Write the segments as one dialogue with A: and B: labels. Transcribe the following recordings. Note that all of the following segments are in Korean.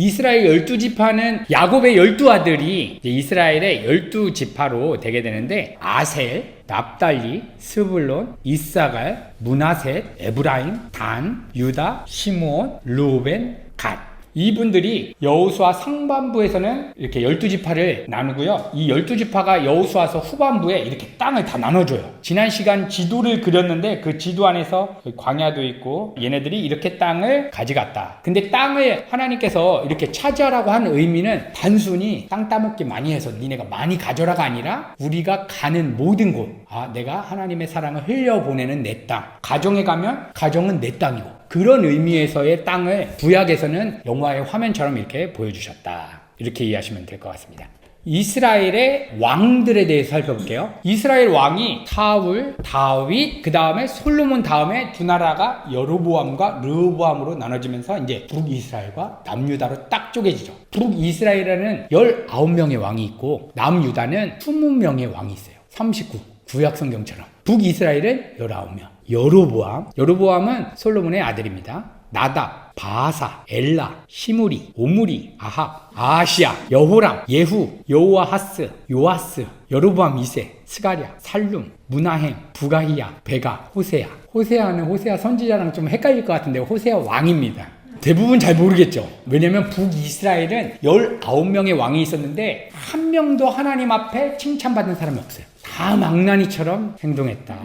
A: 이스라엘 12지파는 야곱의 12아들이 이스라엘의 12지파로 되게 되는데 아셀, 납달리, 스불론, 이사갈, 므낫셋, 에브라임, 단, 유다, 시므온, 르우벤, 갓. 이분들이 여호수아 상반부에서는 이렇게 12지파를 나누고요. 이 12지파가 여호수아서 후반부에 이렇게 땅을 다 나눠줘요. 지난 시간 지도를 그렸는데 그 지도 안에서 광야도 있고 얘네들이 이렇게 땅을 가져갔다. 근데 땅을 하나님께서 이렇게 차지하라고 한 의미는 단순히 땅 따먹기 많이 해서 니네가 많이 가져라가 아니라 우리가 가는 모든 곳, 내가 하나님의 사랑을 흘려보내는 내 땅. 가정에 가면 가정은 내 땅이고 그런 의미에서의 땅을 구약에서는 영화의 화면처럼 이렇게 보여주셨다. 이렇게 이해하시면 될 것 같습니다. 이스라엘의 왕들에 대해서 살펴볼게요. 이스라엘 왕이 사울, 다윗, 그 다음에 솔로몬 다음에 두 나라가 여로보암과 르호보암으로 나눠지면서 이제 북이스라엘과 남유다로 딱 쪼개지죠. 북이스라엘에는 19명의 왕이 있고 남유다는 20명의 왕이 있어요. 39, 구약 성경처럼. 북이스라엘은 19명. 여로보암은 솔로몬의 아들입니다. 나답, 바하사, 엘라, 시므리, 오므리, 아합, 아하시야, 여호람, 예후, 여호아하스, 요아스, 여로보암 2세, 스가랴, 살룸, 무나행, 부가히야, 베가, 호세아. 호세아는 호세아 선지자랑 좀 헷갈릴 것 같은데 호세아 왕입니다. 대부분 잘 모르겠죠. 왜냐면 북이스라엘은 19명의 왕이 있었는데 한 명도 하나님 앞에 칭찬받은 사람이 없어요. 다 망나니처럼 행동했다.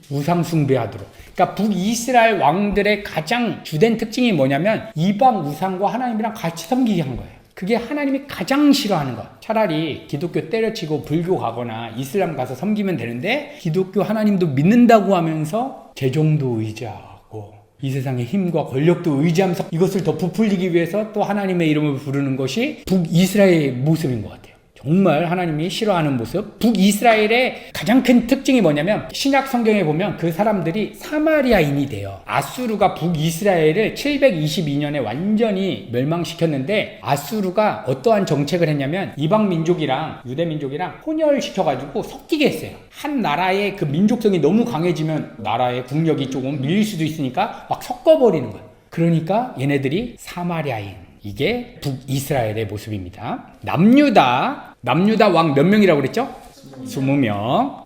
A: 우상 숭배하도록. 그러니까 북이스라엘 왕들의 가장 주된 특징이 뭐냐면 이방 우상과 하나님이랑 같이 섬기게 한 거예요. 그게 하나님이 가장 싫어하는 거. 차라리 기독교 때려치고 불교 가거나 이슬람 가서 섬기면 되는데 기독교 하나님도 믿는다고 하면서 재정도 의지하고 이 세상의 힘과 권력도 의지하면서 이것을 더 부풀리기 위해서 또 하나님의 이름을 부르는 것이 북이스라엘의 모습인 것 같아요. 정말 하나님이 싫어하는 모습. 북이스라엘의 가장 큰 특징이 뭐냐면 신약 성경에 보면 그 사람들이 사마리아인이 돼요. 아수르가 북이스라엘을 722년에 완전히 멸망시켰는데 아수르가 어떠한 정책을 했냐면 이방 민족이랑 유대 민족이랑 혼혈시켜가지고 섞이게 했어요. 한 나라의 그 민족성이 너무 강해지면 나라의 국력이 조금 밀릴 수도 있으니까 막 섞어버리는 거예요. 그러니까 얘네들이 사마리아인. 이게 북이스라엘의 모습입니다. 남유다 왕 몇 명이라고 그랬죠? 20명.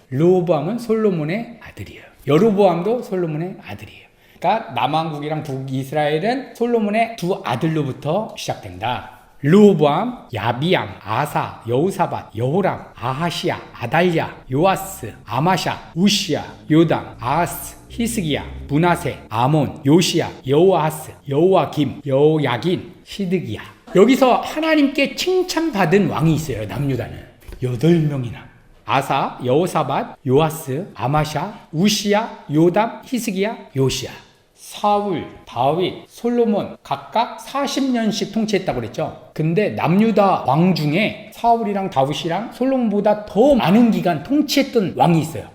A: 르호보암은 솔로몬의 아들이에요. 여로보암도 솔로몬의 아들이에요. 그러니까 남왕국이랑 북이스라엘은 솔로몬의 두 아들로부터 시작된다. 르호보암, 야비암, 아사, 여우사밧, 여호람, 아하시야, 아달랴, 요아스, 아마샤, 우시야, 요담, 아하스, 히스기야, 므낫세, 아몬, 요시야, 여호아하스, 여호아김, 여호야긴, 시드기야. 여기서 하나님께 칭찬받은 왕이 있어요. 남유다는 8명이나. 아사, 여호사밧, 요아스, 아마샤, 우시야, 요담, 히스기야, 요시야. 사울, 다윗, 솔로몬 각각 40년씩 통치했다고 그랬죠. 근데 남유다 왕 중에 사울이랑 다윗이랑 솔로몬보다 더 많은 기간 통치했던 왕이 있어요.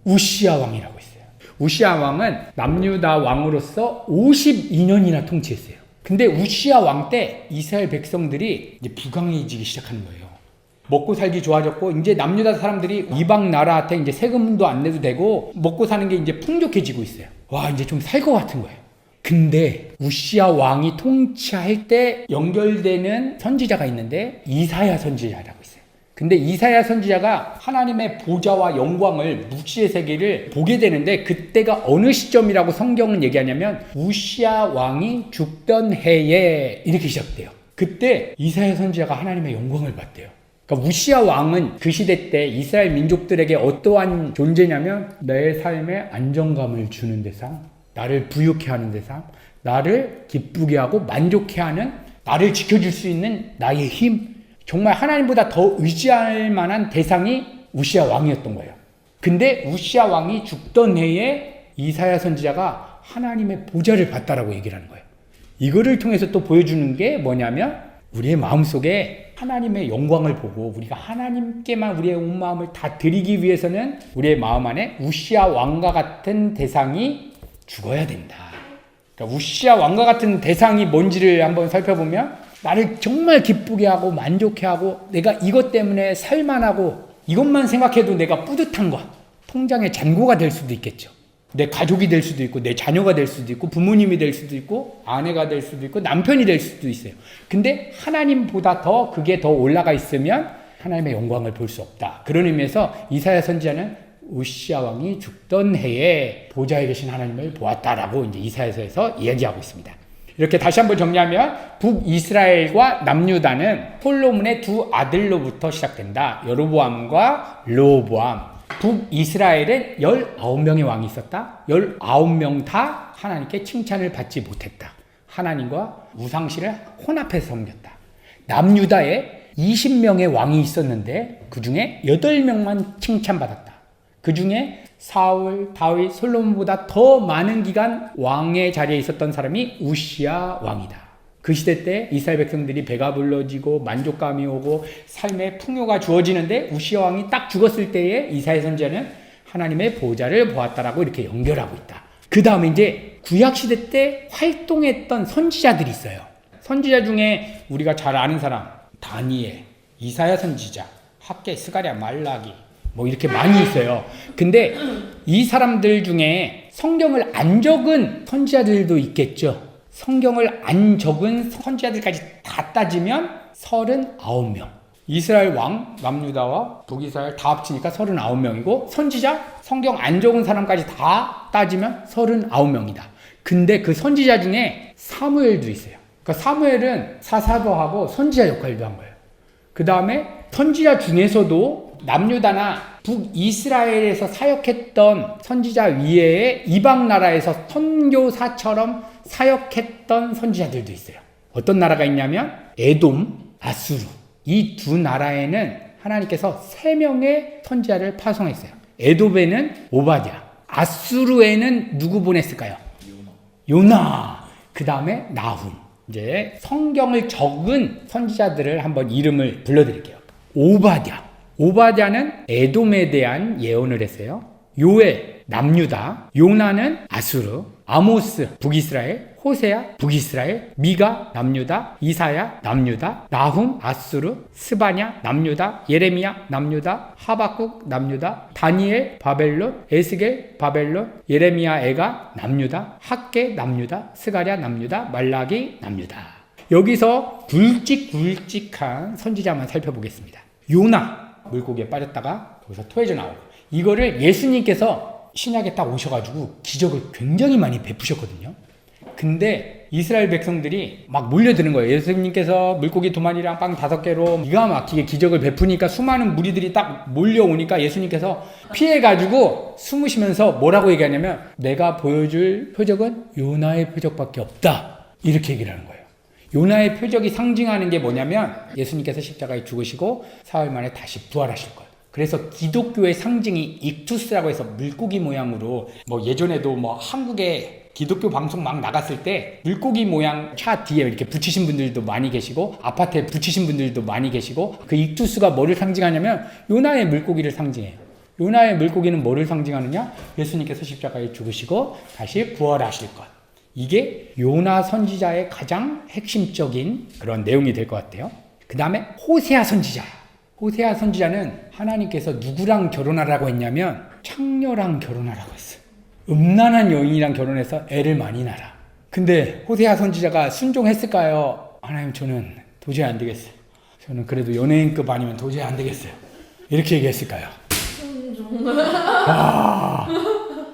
A: 우시야 왕이라고 있어요. 우시야 왕은 남유다 왕으로서 52년이나 통치했어요. 근데 우시야 왕 때 이스라엘 백성들이 이제 부강해지기 시작하는 거예요. 먹고 살기 좋아졌고 이제 남유다 사람들이 이방 나라한테 이제 세금도 안 내도 되고 먹고 사는 게 이제 풍족해지고 있어요. 와, 이제 좀 살 것 같은 거예요. 근데 우시야 왕이 통치할 때 연결되는 선지자가 있는데 이사야 선지자라고 있어요. 근데 이사야 선지자가 하나님의 보좌와 영광을 묵시의 세계를 보게 되는데 그때가 어느 시점이라고 성경은 얘기하냐면 우시야 왕이 죽던 해에 이렇게 시작돼요. 그때 이사야 선지자가 하나님의 영광을 봤대요. 그러니까 우시야 왕은 그 시대 때 이스라엘 민족들에게 어떠한 존재냐면 내 삶에 안정감을 주는 대상, 나를 부유케 하는 대상, 나를 기쁘게 하고 만족해 하는, 나를 지켜줄 수 있는 나의 힘, 정말 하나님보다 더 의지할 만한 대상이 우시야 왕이었던 거예요. 근데 우시야 왕이 죽던 해에 이사야 선지자가 하나님의 보좌를 봤다라고 얘기를 하는 거예요. 이거를 통해서 또 보여주는 게 뭐냐면 우리의 마음속에 하나님의 영광을 보고 우리가 하나님께만 우리의 온 마음을 다 드리기 위해서는 우리의 마음 안에 우시야 왕과 같은 대상이 죽어야 된다. 그러니까 우시야 왕과 같은 대상이 뭔지를 한번 살펴보면 나를 정말 기쁘게 하고 만족해 하고 내가 이것 때문에 살만하고 이것만 생각해도 내가 뿌듯한 것, 통장의 잔고가 될 수도 있겠죠. 내 가족이 될 수도 있고 내 자녀가 될 수도 있고 부모님이 될 수도 있고 아내가 될 수도 있고 남편이 될 수도 있어요. 근데 하나님보다 더 그게 더 올라가 있으면 하나님의 영광을 볼 수 없다. 그런 의미에서 이사야 선지자는 우시야 왕이 죽던 해에 보좌에 계신 하나님을 보았다라고 이제 이사야서에서 이야기하고 있습니다. 이렇게 다시 한번 정리하면 북이스라엘과 남유다는 솔로몬의 두 아들로부터 시작된다. 여로보암과 르호보암. 북이스라엘엔 19명의 왕이 있었다. 19명 다 하나님께 칭찬을 받지 못했다. 하나님과 우상신을 혼합해서 섬겼다. 남유다에 20명의 왕이 있었는데 그 중에 8명만 칭찬받았다. 그 중에 사울, 다윗, 솔로몬보다 더 많은 기간 왕의 자리에 있었던 사람이 우시야 왕이다. 그 시대 때 이스라엘 백성들이 배가 불러지고 만족감이 오고 삶의 풍요가 주어지는데 우시야 왕이 딱 죽었을 때에 이사야 선지자는 하나님의 보좌를 보았다라고 이렇게 연결하고 있다. 그 다음에 이제 구약시대 때 활동했던 선지자들이 있어요. 선지자 중에 우리가 잘 아는 사람 다니엘, 이사야 선지자, 학개, 스가랴, 말라기 뭐 이렇게 많이 있어요. 근데 이 사람들 중에 성경을 안 적은 선지자들도 있겠죠. 성경을 안 적은 선지자들까지 다 따지면 39명. 이스라엘 왕, 남유다와 북이스라엘 다 합치니까 39명이고 선지자, 성경 안 적은 사람까지 다 따지면 39명이다. 근데 그 선지자 중에 사무엘도 있어요. 그러니까 사무엘은 사사도하고 선지자 역할도 한 거예요. 그 다음에 선지자 중에서도 남유다나 북이스라엘에서 사역했던 선지자 위에 이방 나라에서 선교사처럼 사역했던 선지자들도 있어요. 어떤 나라가 있냐면 에돔, 아수르. 이 두 나라에는 하나님께서 3명의 선지자를 파송했어요. 에돔에는 오바댜, 아수르에는 누구 보냈을까요? 요나. 그 다음에 나훔. 이제 성경을 적은 선지자들을 한번 이름을 불러드릴게요. 오바댜는 에돔에 대한 예언을 했어요. 요엘, 남유다, 요나는 아수르, 아모스, 북이스라엘, 호세야, 북이스라엘, 미가, 남유다, 이사야, 남유다, 나훔, 아수르, 스바냐, 남유다, 예레미야, 남유다, 하박국, 남유다, 다니엘, 바벨론, 에스겔, 바벨론, 예레미야, 애가, 남유다, 학개, 남유다, 스가랴, 남유다, 말라기, 남유다. 여기서 굵직굵직한 선지자만 살펴보겠습니다. 요나, 물고기에 빠졌다가 거기서 토해져 나오고, 이거를 예수님께서 신약에 딱 오셔가지고 기적을 굉장히 많이 베푸셨거든요. 근데 이스라엘 백성들이 막 몰려드는 거예요. 예수님께서 물고기 2마리랑 빵 5개로 기가 막히게 기적을 베푸니까 수많은 무리들이 딱 몰려오니까 예수님께서 피해가지고 숨으시면서 뭐라고 얘기하냐면 내가 보여줄 표적은 요나의 표적밖에 없다. 이렇게 얘기를 하는 거예요. 요나의 표적이 상징하는 게 뭐냐면 예수님께서 십자가에 죽으시고 사흘 만에 다시 부활하실 거예요. 그래서 기독교의 상징이 익투스라고 해서 물고기 모양으로 뭐 예전에도 뭐 한국에 기독교 방송 막 나갔을 때 물고기 모양 차 뒤에 이렇게 붙이신 분들도 많이 계시고 아파트에 붙이신 분들도 많이 계시고 그 익투스가 뭐를 상징하냐면 요나의 물고기를 상징해요. 요나의 물고기는 뭐를 상징하느냐? 예수님께서 십자가에 죽으시고 다시 부활하실 것. 이게 요나 선지자의 가장 핵심적인 그런 내용이 될 것 같아요. 그 다음에 호세아 선지자. 호세아 선지자는 하나님께서 누구랑 결혼하라고 했냐면 창녀랑 결혼하라고 했어요. 음란한 여인이랑 결혼해서 애를 많이 낳아라. 근데 호세아 선지자가 순종했을까요? 하나님 저는 도저히 안 되겠어요. 저는 그래도 연예인급 아니면 도저히 안 되겠어요. 이렇게 얘기했을까요? 와,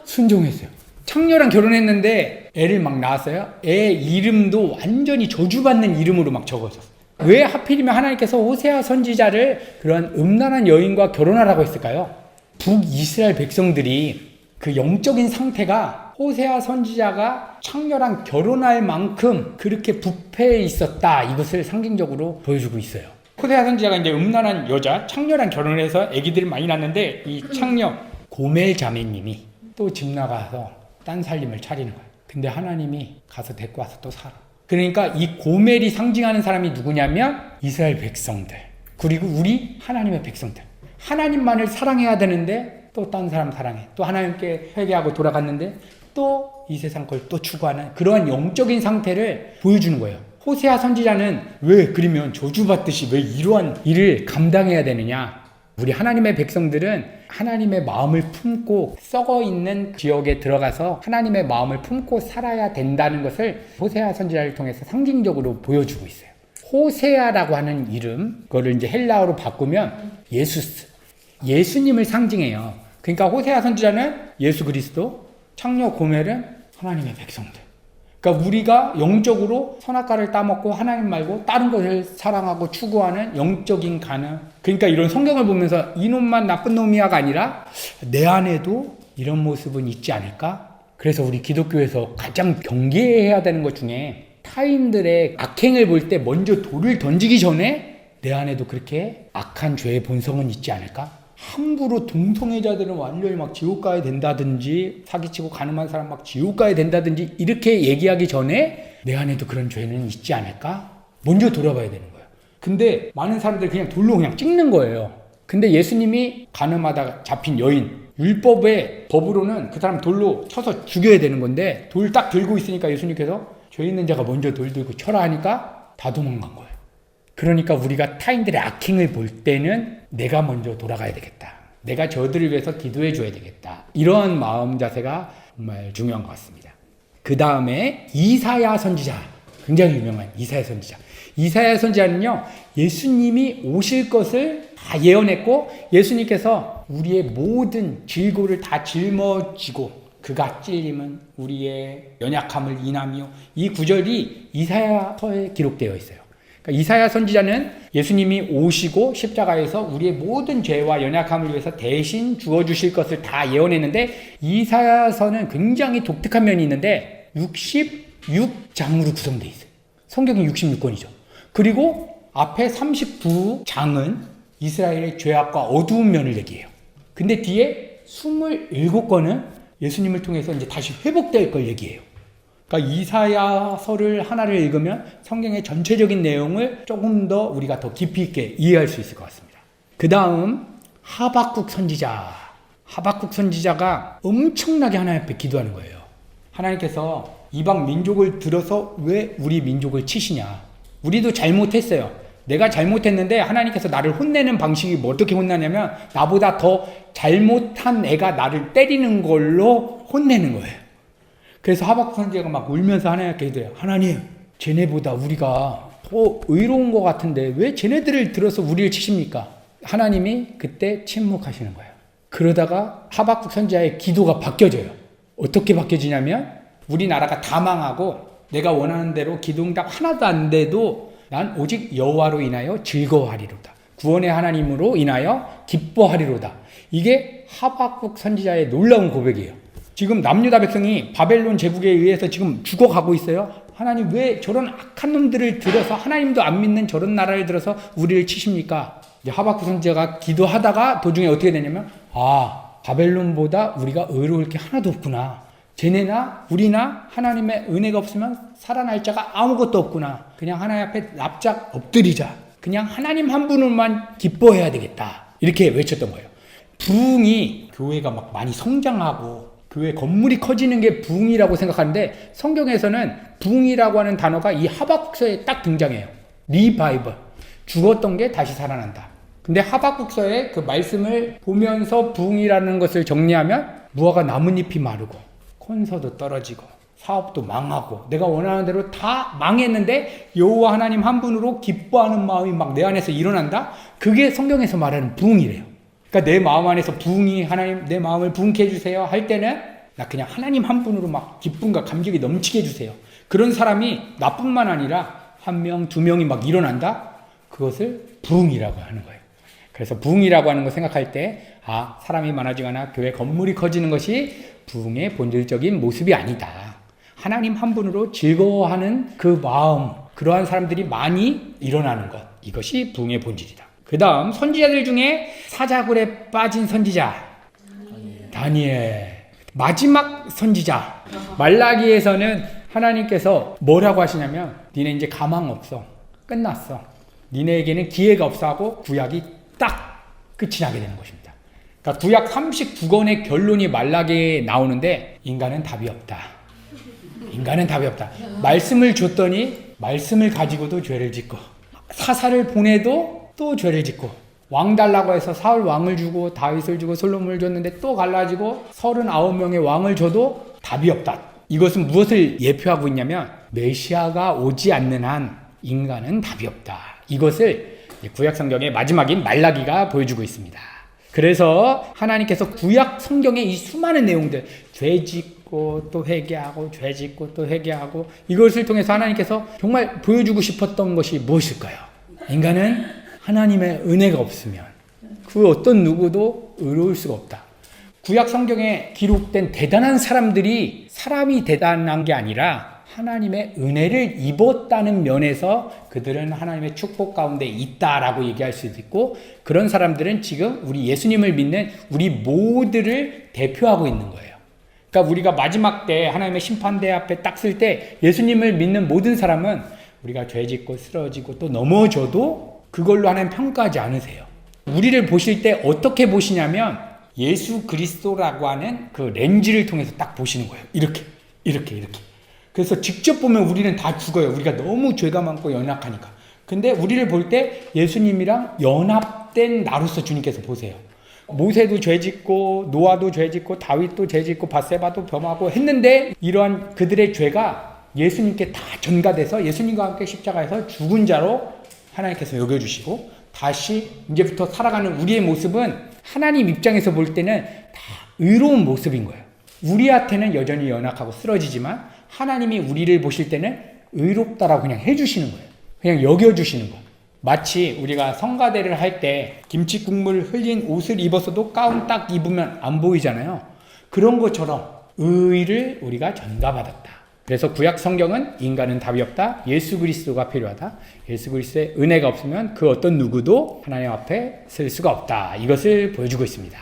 A: 순종했어요. 창녀랑 결혼했는데 애를 막 낳았어요. 애 이름도 완전히 저주받는 이름으로 막 적어졌어요. 왜 하필이면 하나님께서 호세아 선지자를 그런 음란한 여인과 결혼하라고 했을까요? 북이스라엘 백성들이 그 영적인 상태가 호세아 선지자가 창녀랑 결혼할 만큼 그렇게 부패해 있었다. 이것을 상징적으로 보여주고 있어요. 호세아 선지자가 이제 음란한 여자 창녀랑 결혼해서 아기들을 많이 낳는데 이 창녀 고멜 자매님이 또 집 나가서 딴 살림을 차리는 거예요. 근데 하나님이 가서 데리고 와서 또 살아. 그러니까 이 고멜이 상징하는 사람이 누구냐면 이스라엘 백성들 그리고 우리 하나님의 백성들. 하나님만을 사랑해야 되는데 또 딴 사람 사랑해. 또 하나님께 회개하고 돌아갔는데 또 이 세상 걸 또 추구하는 그러한 영적인 상태를 보여주는 거예요. 호세아 선지자는 왜 그러면 저주받듯이 왜 이러한 일을 감당해야 되느냐? 우리 하나님의 백성들은 하나님의 마음을 품고 썩어있는 지역에 들어가서 하나님의 마음을 품고 살아야 된다는 것을 호세아 선지자를 통해서 상징적으로 보여주고 있어요. 호세아라고 하는 이름, 그거를 이제 헬라어로 바꾸면 예수스, 예수님을 상징해요. 그러니까 호세아 선지자는 예수 그리스도, 창녀 고멜은 하나님의 백성들. 그러니까 우리가 영적으로 선악과를 따먹고 하나님 말고 다른 것을 사랑하고 추구하는 영적인 가능. 그러니까 이런 성경을 보면서 이놈만 나쁜 놈이야가 아니라 내 안에도 이런 모습은 있지 않을까? 그래서 우리 기독교에서 가장 경계해야 되는 것 중에 타인들의 악행을 볼 때 먼저 돌을 던지기 전에 내 안에도 그렇게 악한 죄의 본성은 있지 않을까? 함부로 동성애자들은 완전히 막 지옥 가야 된다든지 사기치고 가늠한 사람 막 지옥 가야 된다든지 이렇게 얘기하기 전에 내 안에도 그런 죄는 있지 않을까? 먼저 돌아봐야 되는 거예요. 근데 많은 사람들이 그냥 돌로 그냥 찍는 거예요. 근데 예수님이 가늠하다가 잡힌 여인, 율법의 법으로는 그 사람 돌로 쳐서 죽여야 되는 건데 돌 딱 들고 있으니까 예수님께서 죄 있는 자가 먼저 돌 들고 쳐라 하니까 다 도망간 거예요. 그러니까 우리가 타인들의 악행을 볼 때는 내가 먼저 돌아가야 되겠다. 내가 저들을 위해서 기도해 줘야 되겠다. 이러한 마음 자세가 정말 중요한 것 같습니다. 그 다음에 이사야 선지자, 굉장히 유명한 이사야 선지자. 이사야 선지자는요, 예수님이 오실 것을 다 예언했고 예수님께서 우리의 모든 질고를 다 짊어지고 그가 찔림은 우리의 연약함을 인하며, 이 구절이 이사야서에 기록되어 있어요. 그러니까 이사야 선지자는 예수님이 오시고 십자가에서 우리의 모든 죄와 연약함을 위해서 대신 주어주실 것을 다 예언했는데, 이사야서는 굉장히 독특한 면이 있는데 66장으로 구성되어 있어요. 성경이 66권이죠. 그리고 앞에 39장은 이스라엘의 죄악과 어두운 면을 얘기해요. 근데 뒤에 27권은 예수님을 통해서 이제 다시 회복될 걸 얘기해요. 그러니까 이사야서를 하나를 읽으면 성경의 전체적인 내용을 조금 더 우리가 더 깊이 있게 이해할 수 있을 것 같습니다. 그 다음 하박국 선지자. 하박국 선지자가 엄청나게 하나님 앞에 기도하는 거예요. 하나님께서 이방 민족을 들어서 왜 우리 민족을 치시냐. 우리도 잘못했어요. 내가 잘못했는데 하나님께서 나를 혼내는 방식이 뭐 어떻게 혼나냐면 나보다 더 잘못한 애가 나를 때리는 걸로 혼내는 거예요. 그래서 하박국 선지자가 막 울면서 하나님께 기도해요. 하나님, 쟤네보다 우리가 더 의로운 것 같은데 왜 쟤네들을 들어서 우리를 치십니까? 하나님이 그때 침묵하시는 거예요. 그러다가 하박국 선지자의 기도가 바뀌어져요. 어떻게 바뀌어지냐면 우리나라가 다 망하고 내가 원하는 대로 기도응답 하나도 안 돼도 난 오직 여호와로 인하여 즐거워하리로다. 구원의 하나님으로 인하여 기뻐하리로다. 이게 하박국 선지자의 놀라운 고백이에요. 지금 남유다 백성이 바벨론 제국에 의해서 지금 죽어가고 있어요. 하나님 왜 저런 악한 놈들을 들어서, 하나님도 안 믿는 저런 나라를 들어서 우리를 치십니까? 이제 하박국 선지자가 기도하다가 도중에 어떻게 되냐면, 바벨론보다 우리가 의로울 게 하나도 없구나. 쟤네나 우리나 하나님의 은혜가 없으면 살아날 자가 아무것도 없구나. 그냥 하나님 앞에 납작 엎드리자. 그냥 하나님 한 분을만 기뻐해야 되겠다. 이렇게 외쳤던 거예요. 부흥이, 교회가 막 많이 성장하고 교회 건물이 커지는 게 부흥이라고 생각하는데, 성경에서는 부흥이라고 하는 단어가 이 하박국서에 딱 등장해요. 리바이벌. 죽었던 게 다시 살아난다. 근데 하박국서의 그 말씀을 보면서 부흥이라는 것을 정리하면 무화과 나뭇잎이 마르고 콘서도 떨어지고 사업도 망하고 내가 원하는 대로 다 망했는데 여호와 하나님 한 분으로 기뻐하는 마음이 막 내 안에서 일어난다. 그게 성경에서 말하는 부흥이래요. 그러니까 내 마음 안에서 부흥이, 하나님 내 마음을 부흥케 해주세요 할 때는 나 그냥 하나님 한 분으로 막 기쁨과 감격이 넘치게 해주세요. 그런 사람이 나뿐만 아니라 한 명, 두 명이 막 일어난다. 그것을 부흥이라고 하는 거예요. 그래서 부흥이라고 하는 거 생각할 때 사람이 많아지거나 교회 건물이 커지는 것이 부흥의 본질적인 모습이 아니다. 하나님 한 분으로 즐거워하는 그 마음, 그러한 사람들이 많이 일어나는 것, 이것이 부흥의 본질이다. 그 다음 선지자들 중에 사자굴에 빠진 선지자 다니엘. 마지막 선지자 말라기에서는 하나님께서 뭐라고 하시냐면, 니네 이제 가망 없어, 끝났어, 니네에게는 기회가 없어 하고 구약이 딱 끝이 나게 되는 것입니다. 그러니까 구약 39권의 결론이 말라기에 나오는데, 인간은 답이 없다. 인간은 답이 없다. 말씀을 줬더니 말씀을 가지고도 죄를 짓고, 사사를 보내도 또 죄를 짓고, 왕 달라고 해서 사울 왕을 주고 다윗을 주고 솔로몬을 줬는데 또 갈라지고 39명의 왕을 줘도 답이 없다. 이것은 무엇을 예표하고 있냐면 메시아가 오지 않는 한 인간은 답이 없다. 이것을 구약 성경의 마지막인 말라기가 보여주고 있습니다. 그래서 하나님께서 구약 성경의 이 수많은 내용들, 죄 짓고 또 회개하고 죄 짓고 또 회개하고, 이것을 통해서 하나님께서 정말 보여주고 싶었던 것이 무엇일까요? 인간은 하나님의 은혜가 없으면 그 어떤 누구도 의로울 수가 없다. 구약 성경에 기록된 대단한 사람들이 사람이 대단한 게 아니라 하나님의 은혜를 입었다는 면에서 그들은 하나님의 축복 가운데 있다라고 얘기할 수도 있고, 그런 사람들은 지금 우리 예수님을 믿는 우리 모두를 대표하고 있는 거예요. 그러니까 우리가 마지막 때 하나님의 심판대 앞에 딱 쓸 때 예수님을 믿는 모든 사람은 우리가 죄짓고 쓰러지고 또 넘어져도 그걸로 하나님 평가하지 않으세요. 우리를 보실 때 어떻게 보시냐면 예수 그리스도라고 하는 그 렌즈를 통해서 딱 보시는 거예요. 이렇게. 그래서 직접 보면 우리는 다 죽어요. 우리가 너무 죄가 많고 연약하니까. 근데 우리를 볼 때 예수님이랑 연합된 나로서 주님께서 보세요. 모세도 죄짓고 노아도 죄짓고 다윗도 죄짓고 밧세바도 범하고 했는데 이러한 그들의 죄가 예수님께 다 전가돼서 예수님과 함께 십자가에서 죽은 자로 하나님께서 여겨주시고, 다시 이제부터 살아가는 우리의 모습은 하나님 입장에서 볼 때는 다 의로운 모습인 거예요. 우리한테는 여전히 연약하고 쓰러지지만 하나님이 우리를 보실 때는 의롭다라고 그냥 해주시는 거예요. 그냥 여겨주시는 거예요. 마치 우리가 성가대를 할 때 김치 국물 흘린 옷을 입었어도 가운 딱 입으면 안 보이잖아요. 그런 것처럼 의를 우리가 전가받았다. 그래서 구약 성경은 인간은 답이 없다. 예수 그리스도가 필요하다. 예수 그리스도의 은혜가 없으면 그 어떤 누구도 하나님 앞에 설 수가 없다. 이것을 보여주고 있습니다.